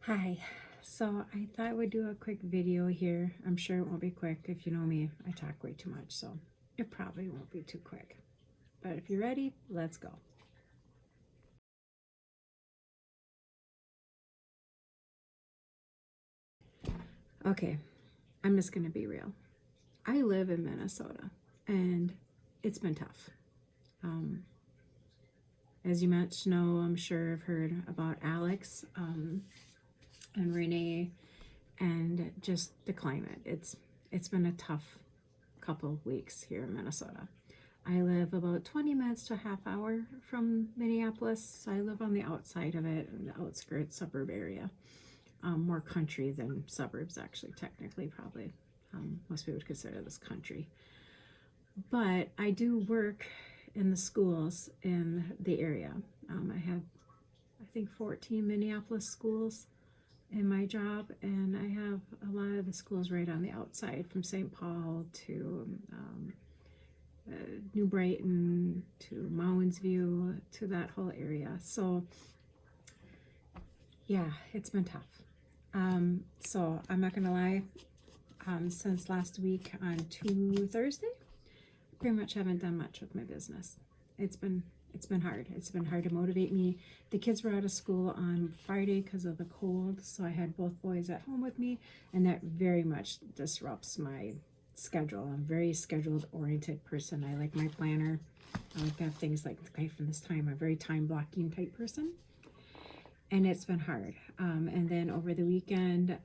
Hi, so I thought I would do a quick video here. I'm sure it won't be quick. If you know me, I talk way too much, so it probably won't be too quick. But if you're ready, let's go. Okay, I'm just gonna be real. I live in Minnesota, and it's been tough. Um, as you might know, I'm sure I've heard about Alex and Renee, and just the climate. It's been a tough couple of weeks here in Minnesota. I live about 20 minutes to a half hour from Minneapolis. So I live on the outside of it, in the outskirts suburb area. More country than suburbs, actually, technically, probably. Most people would consider this country. But I do work in the schools in the area. I have, I think, 14 Minneapolis schools in my job, and I have a lot of the schools right on the outside, from St. Paul to New Brighton to Mounds View to that whole area. So yeah, it's been tough. So I'm not gonna lie. Since last week on Thursday, pretty much haven't done much with my business. It's been hard. It's been hard to motivate me. The kids were out of school on Friday because of the cold, so I had both boys at home with me, and that very much disrupts my schedule. I'm a very scheduled oriented person. I like my planner. I like to have things like, okay, from this time. I'm a very time blocking type person, and it's been hard. And then over the weekend,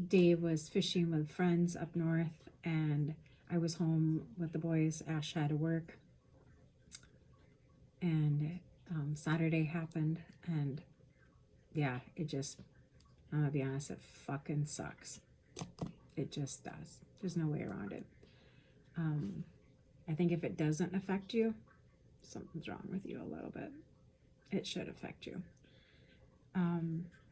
Dave was fishing with friends up north, and I was home with the boys. Ash had to work, and Saturday happened, and yeah, I'm gonna be honest, it fucking sucks. It just does. There's no way around it. I think if it doesn't affect you, something's wrong with you a little bit. It should affect you.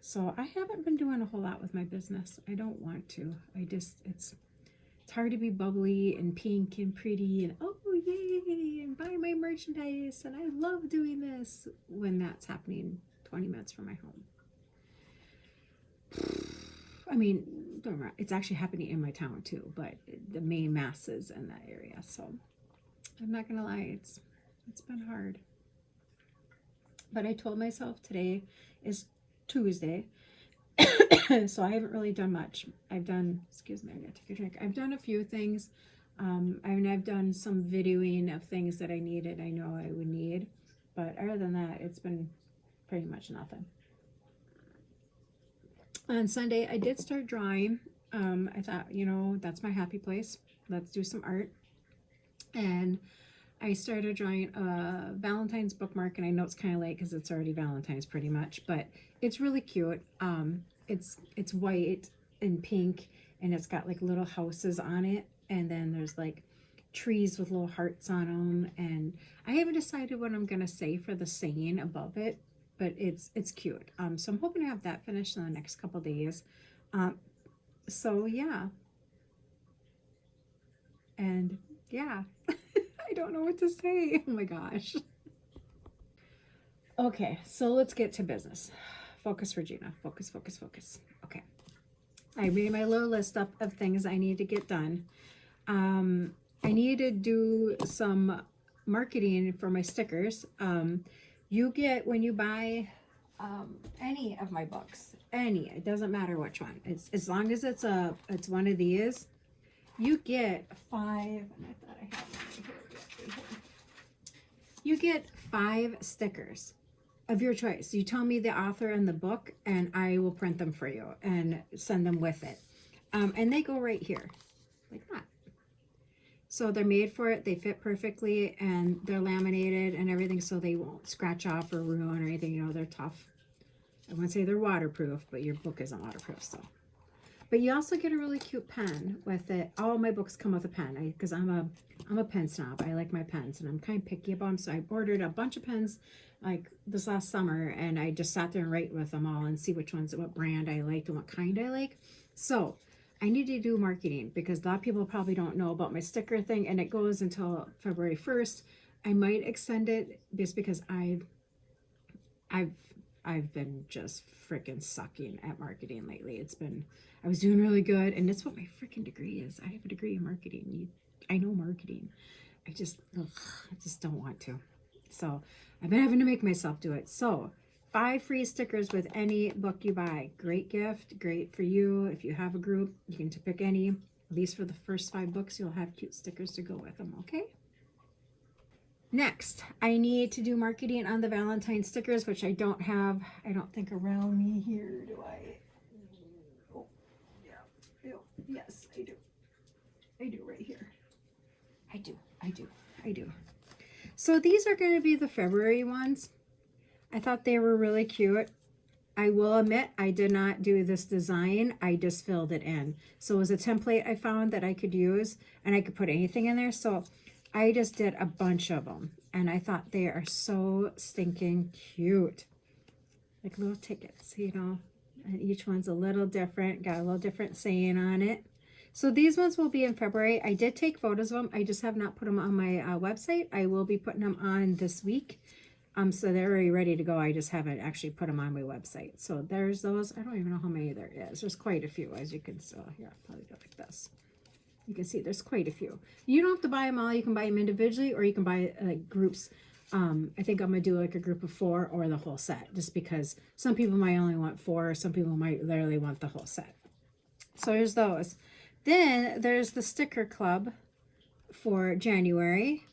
So I haven't been doing a whole lot with my business. I don't want to. It's hard to be bubbly and pink and pretty and oh yay and buy my merchandise and I love doing this when that's happening 20 minutes from my home. I mean, it's actually happening in my town too, but the main masses in that area. So I'm not gonna lie, it's been hard. But I told myself today is Tuesday, so I haven't really done much. Excuse me, I gotta take a drink. I've done a few things. I've done some videoing of things that I needed, I know I would need. But other than that, it's been pretty much nothing. On Sunday, I did start drawing. I thought, that's my happy place. Let's do some art. And I started drawing a Valentine's bookmark, and I know it's kind of late because it's already Valentine's pretty much, but it's really cute. It's white and pink, and it's got like little houses on it, and then there's like trees with little hearts on them. And I haven't decided what I'm gonna say for the saying above it, but it's cute. So I'm hoping to have that finished in the next couple days. So yeah, and yeah. I don't know what to say. Oh my gosh. Okay, so let's get to business. Focus, Regina. Focus, focus, focus. Okay. I made my little list up of things I need to get done. I need to do some marketing for my stickers. You get, when you buy any of my books, it doesn't matter which one. It's as long as it's one of these, you get 5. And I thought I had one right here. You get 5 stickers of your choice. You tell me the author and the book, and I will print them for you and send them with it. And they go right here, like that. So they're made for it. They fit perfectly, and they're laminated and everything, so they won't scratch off or ruin or anything. They're tough. I wouldn't say they're waterproof, but your book isn't waterproof, so. But you also get a really cute pen with it. All my books come with a pen because I'm a pen snob. I like my pens, and I'm kind of picky about them. So I ordered a bunch of pens like this last summer, and I just sat there and write with them all and see which ones, what brand I liked and what kind I like. So I need to do marketing because a lot of people probably don't know about my sticker thing, and it goes until February 1st. I might extend it just because I've I've been just freaking sucking at marketing lately. I was doing really good, and that's what my freaking degree is. I have a degree in marketing. I know marketing. I just don't want to. So I've been having to make myself do it. So 5 free stickers with any book you buy. Great gift, great for you. If you have a group, you can pick any. At least for the first 5 books, you'll have cute stickers to go with them, okay? Next, I need to do marketing on the Valentine stickers, which I don't have, I don't think around me here, do I? Oh, yeah, yes, I do. I do right here. I do. So these are going to be the February ones. I thought they were really cute. I will admit I did not do this design. I just filled it in. So it was a template I found that I could use, and I could put anything in there. So I just did a bunch of them, and I thought they are so stinking cute. Like little tickets, you know, and each one's a little different, got a little different saying on it. So these ones will be in February. I did take photos of them. I just have not put them on my website. I will be putting them on this week. So they're already ready to go. I just haven't actually put them on my website. So there's those. I don't even know how many there is. There's quite a few, as you can see. Here, I'll probably go like this. You can see there's quite a few. You don't have to buy them all. You can buy them individually, or you can buy groups. I think I'm going to do like a group of 4 or the whole set, just because some people might only want 4, or some people might literally want the whole set. So there's those. Then there's the sticker club for January,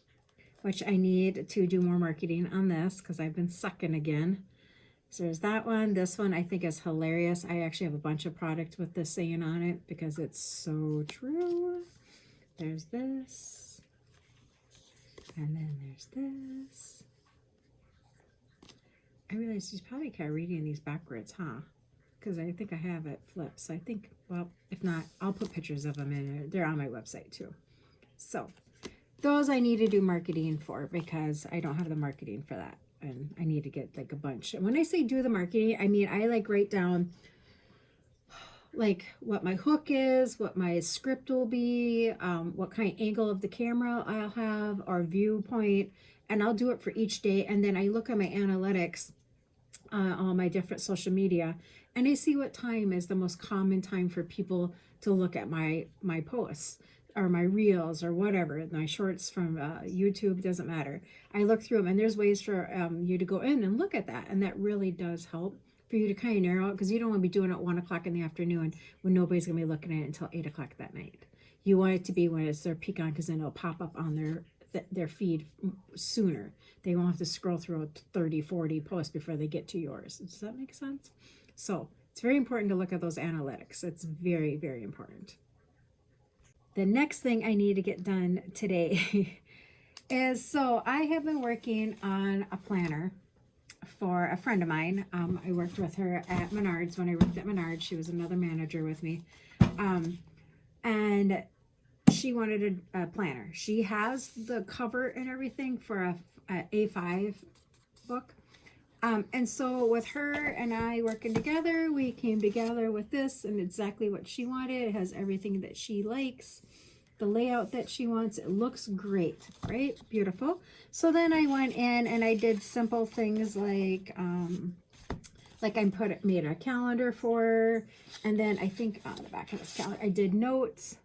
which I need to do more marketing on this because I've been sucking again. So there's that one. This one I think is hilarious. I actually have a bunch of product with this saying on it because it's so true. There's this. And then there's this. I realize she's probably kind of reading these backwards, huh? Because I think I have it flipped. So I think, well, if not, I'll put pictures of them in there. They're on my website too. So those I need to do marketing for because I don't have the marketing for that. And I need to get like a bunch. And when I say do the marketing, I mean, I like write down like what my hook is, what my script will be, what kind of angle of the camera I'll have, or viewpoint, and I'll do it for each day. And then I look at my analytics on my different social media, and I see what time is the most common time for people to look at my posts or my reels or whatever, my shorts from YouTube, doesn't matter. I look through them, and there's ways for you to go in and look at that, and that really does help for you to kind of narrow it, because you don't want to be doing it at 1 o'clock in the afternoon when nobody's going to be looking at it until 8 o'clock that night. You want it to be when it's their peak on, because then it'll pop up on their feed sooner. They won't have to scroll through 30, 40 posts before they get to yours. Does that make sense? So it's very important to look at those analytics. It's very, very important. The next thing I need to get done today is, so I have been working on a planner for a friend of mine. I worked with her at Menards. When I worked at Menards, she was another manager with me. And she wanted a planner. She has the cover and everything for a A5 book. And so with her and I working together, we came together with this and exactly what she wanted. It has everything that she likes, the layout that she wants. It looks great, right? Beautiful. So then I went in and I did simple things like I made a calendar for her. And then I think on the back of this calendar, I did notes.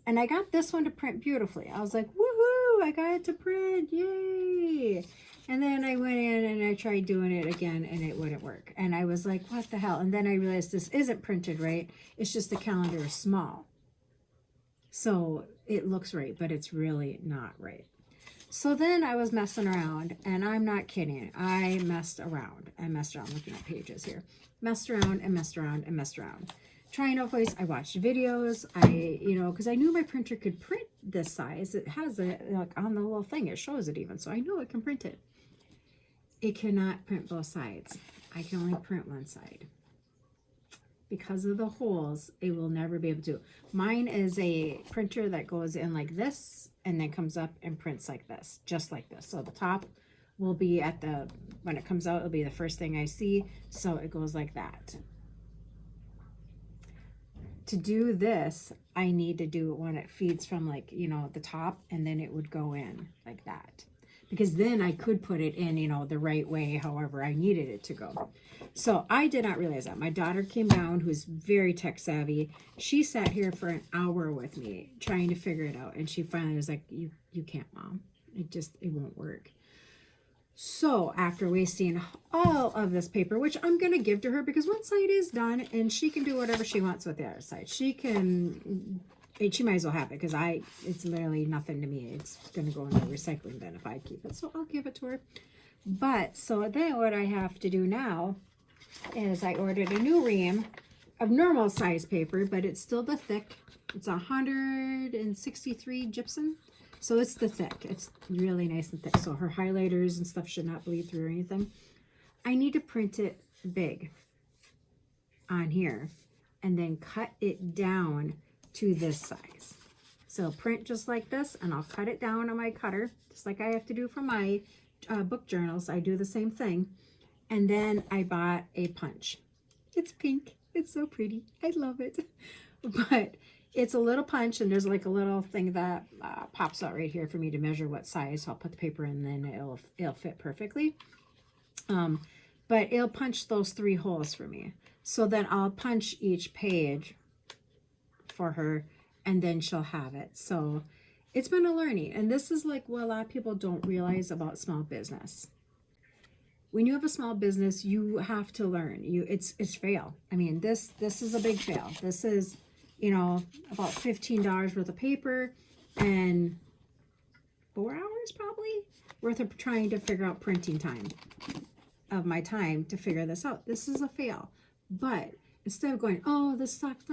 And I got this one to print beautifully. I was like, woohoo, I got it to print, yay. And then I went in and I tried doing it again and it wouldn't work. And I was like, what the hell? And then I realized this isn't printed right. It's just the calendar is small. So it looks right, but it's really not right. So then I was messing around, and I'm not kidding. I messed around. I messed around looking at pages here. Messed around and messed around and messed around. Trying out ways. I watched videos. Because I knew my printer could print this size. It has it like on the little thing. It shows it even. So I know it can print it. It cannot print both sides. I can only print one side. Because of the holes, it will never be able to. Mine is a printer that goes in like this and then comes up and prints like this, just like this. So the top will be when it comes out, it'll be the first thing I see. So it goes like that. To do this, I need to do it when it feeds from the top, and then it would go in like that. because then I could put it in, the right way, however I needed it to go. So I did not realize that. My daughter came down, who's very tech savvy. She sat here for an hour with me trying to figure it out. And she finally was like, you can't, Mom. It won't work. So after wasting all of this paper, which I'm going to give to her because one side is done and she can do whatever she wants with the other side. She might as well have it because it's literally nothing to me. It's going to go in the recycling bin if I keep it. So I'll give it to her. But so then what I have to do now is I ordered a new ream of normal size paper, but it's still the thick. It's 163 gypsum. So it's the thick. It's really nice and thick. So her highlighters and stuff should not bleed through or anything. I need to print it big on here and then cut it down to this size. So print just like this, and I'll cut it down on my cutter, just like I have to do for my book journals. I do the same thing. And then I bought a punch. It's pink. It's so pretty. I love it. But it's a little punch, and there's like a little thing that pops out right here for me to measure what size. So I'll put the paper in, and then it'll fit perfectly. But it'll punch those 3 holes for me. So then I'll punch each page for her, and then she'll have it. So it's been a learning, and this is like what a lot of people don't realize about small business. When you have a small business, you have to learn. It's fail. I mean, this is a big fail. This is, about $15 worth of paper and 4 hours probably worth of trying to figure out printing time of my time to figure this out. This is a fail. But instead of going, oh, this sucks,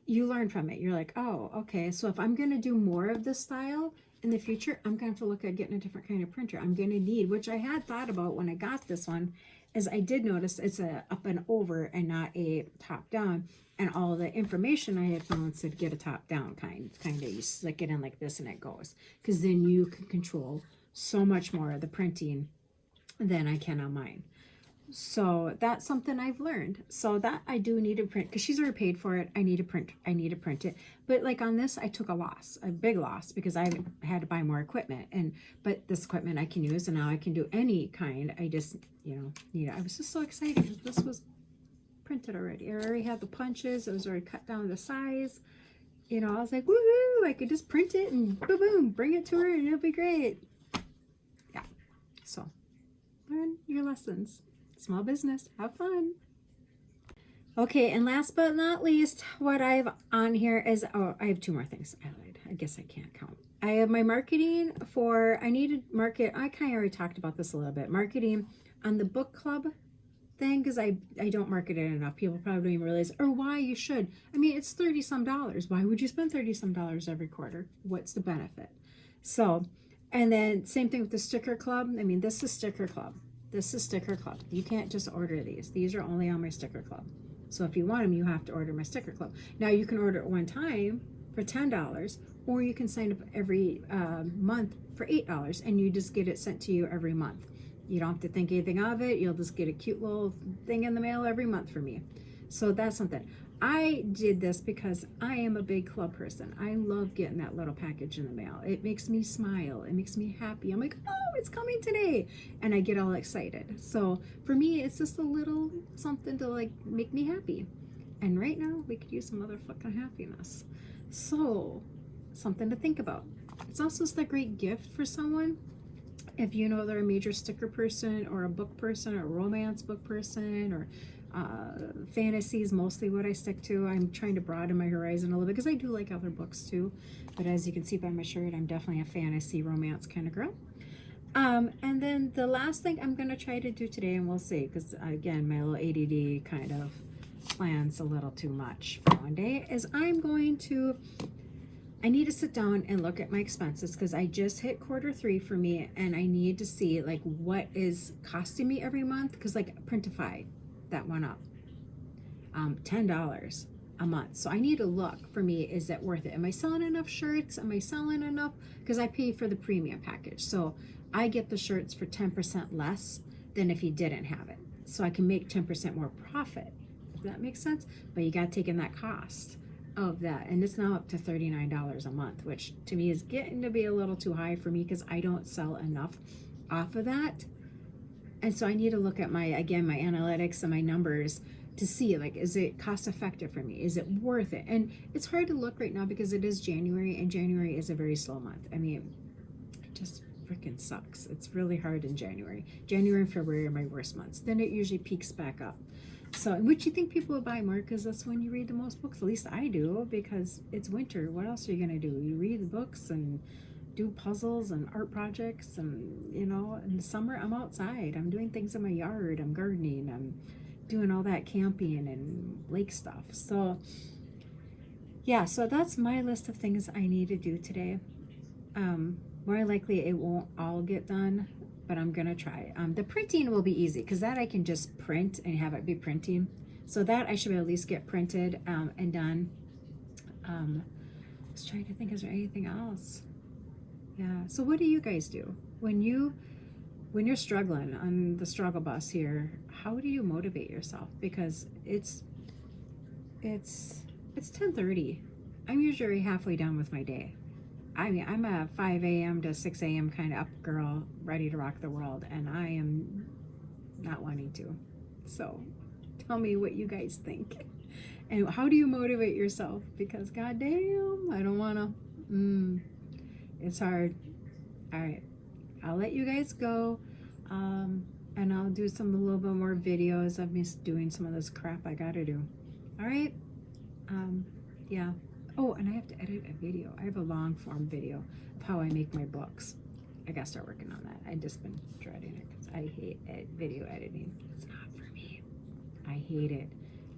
you learn from it. You're like, oh, okay. So if I'm going to do more of this style in the future, I'm going to have to look at getting a different kind of printer. I'm going to need, which I had thought about when I got this one, is I did notice it's a up and over and not a top down. And all the information I had found said get a top down kind of, you slick it in like this and it goes. Because then you can control so much more of the printing than I can on mine. So that's something I've learned. So that I do need to print, because she's already paid for it. I need to print it. But like on this, I took a big loss, because I had to buy more equipment. But this equipment I can use, and now I can do any kind. I just, need it. I was just so excited because this was printed already. I already had the punches. It was already cut down to size. I was like, woohoo! I could just print it and boom, boom, bring it to her, and it'll be great. Yeah. So learn your lessons. Small business, have fun. Okay, and last but not least, what I have on here is, I have 2 more things. I guess I can't count. I have my marketing I need to market, I kind of already talked about this a little bit, marketing on the book club thing, because I don't market it enough. People probably don't even realize, or why you should. I mean, it's $30 some. Why would you spend $30 some every quarter? What's the benefit? So, and then same thing with the sticker club. I mean, this is sticker club. This is sticker club. You can't just order these. These are only on my sticker club. So if you want them, you have to order my sticker club. Now you can order it one time for $10, or you can sign up every month for $8, and you just get it sent to you every month. You don't have to think anything of it. You'll just get a cute little thing in the mail every month from me. So that's something. I did this because I am a big club person. I love getting that little package in the mail. It makes me smile. It makes me happy. I'm like, oh, it's coming today. And I get all excited. So for me, it's just a little something to like make me happy. And right now, we could use some motherfucking happiness. So something to think about. It's also just a great gift for someone. If you know they're a major sticker person, or a book person, or a romance book person, or fantasy is mostly what I stick to. I'm trying to broaden my horizon a little bit because I do like other books too. But as you can see by my shirt, I'm definitely a fantasy romance kind of girl. And then the last thing I'm going to try to do today, and we'll see, because again, my little ADD kind of plans a little too much for one day, is I need to sit down and look at my expenses, because I just hit Q3 for me, and I need to see like what is costing me every month, because like Printify, that went up $10 a month. So I need to look for me, is that worth it? Am I selling enough shirts? Am I selling enough? Because I pay for the premium package. So I get the shirts for 10% less than if you didn't have it. So I can make 10% more profit, if that makes sense. But you got to take in that cost of that, and it's now up to $39 a month, which to me is getting to be a little too high for me because I don't sell enough off of that. And so I need to look at my analytics and my numbers to see, like, is it cost effective for me? Is it worth it? And it's hard to look right now because it is January, and January is a very slow month. I mean, it just freaking sucks. It's really hard in January. January and February are my worst months. Then it usually peaks back up. So, which you think people would buy more because that's when you read the most books. At least I do, because it's winter. What else are you going to do? You read the books and do puzzles and art projects, and in the summer I'm outside. I'm doing things in my yard. I'm gardening. I'm doing all that camping and lake stuff. So yeah, so that's my list of things I need to do today. More likely it won't all get done, but I'm gonna try. The printing will be easy because that I can just print and have it be printing. So that I should at least get printed and done. I was trying to think, is there anything else? Yeah. So what do you guys do when you're struggling on the struggle bus here? How do you motivate yourself? Because it's 10:30. I'm usually halfway done with my day. I mean, I'm a 5 a.m. to 6 a.m. kind of up girl, ready to rock the world, and I am not wanting to. So tell me what you guys think. And how do you motivate yourself? Because goddamn, I don't want to. It's hard. All right. I'll let you guys go. And I'll do a little bit more videos of me doing some of this crap I got to do. All right. Yeah. Oh, and I have to edit a video. I have a long form video of how I make my books. I gotta start working on that. I've just been dreading it because I hate video editing. It's not for me. I hate it.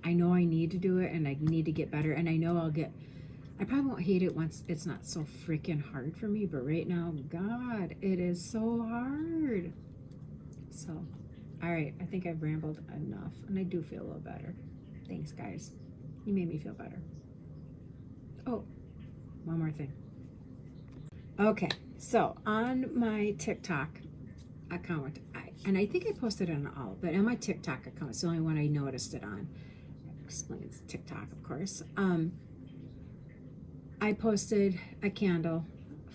I know I need to do it and I need to get better, and I know I probably won't hate it once it's not so freaking hard for me, but right now, God, it is so hard. So, all right, I think I've rambled enough, and I do feel a little better. Thanks, guys. You made me feel better. Oh, one more thing. Okay, so on my TikTok account, I think I posted it on all, but on my TikTok account, it's the only one I noticed it on. It explains TikTok, of course. I posted a candle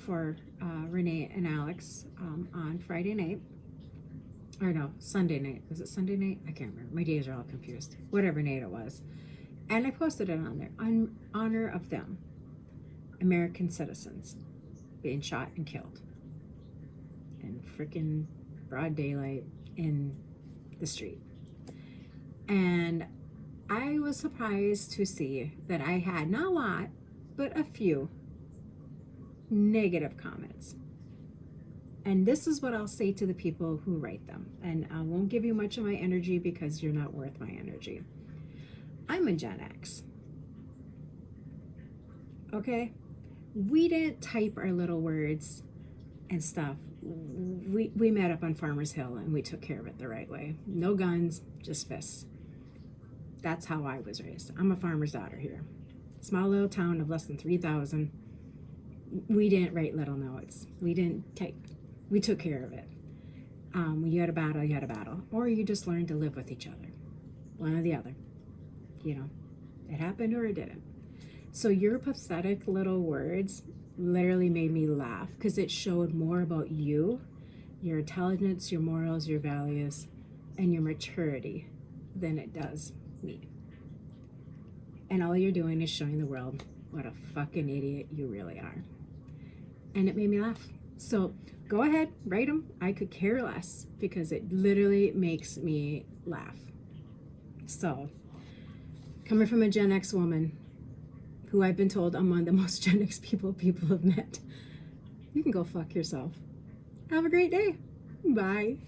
for Renee and Alex on Friday night. Or no, Sunday night. Was it Sunday night? I can't remember. My days are all confused. Whatever night it was. And I posted it on there in honor of them, American citizens being shot and killed in freaking broad daylight in the street. And I was surprised to see that I had not a lot, but a few negative comments. And this is what I'll say to the people who write them. And I won't give you much of my energy because you're not worth my energy. I'm a Gen X. Okay? We didn't type our little words and stuff. We met up on Farmers Hill and we took care of it the right way. No guns, just fists. That's how I was raised. I'm a farmer's daughter here. Small little town of less than 3,000. We didn't write little notes. We didn't type. We took care of it. When you had a battle, you had a battle. Or you just learned to live with each other. One or the other. It happened or it didn't. So your pathetic little words literally made me laugh because it showed more about you, your intelligence, your morals, your values, and your maturity than it does me. And all you're doing is showing the world what a fucking idiot you really are. And it made me laugh. So go ahead, write them. I could care less because it literally makes me laugh. So, coming from a Gen X woman, who I've been told I'm one of the most Gen X people have met, you can go fuck yourself. Have a great day. Bye.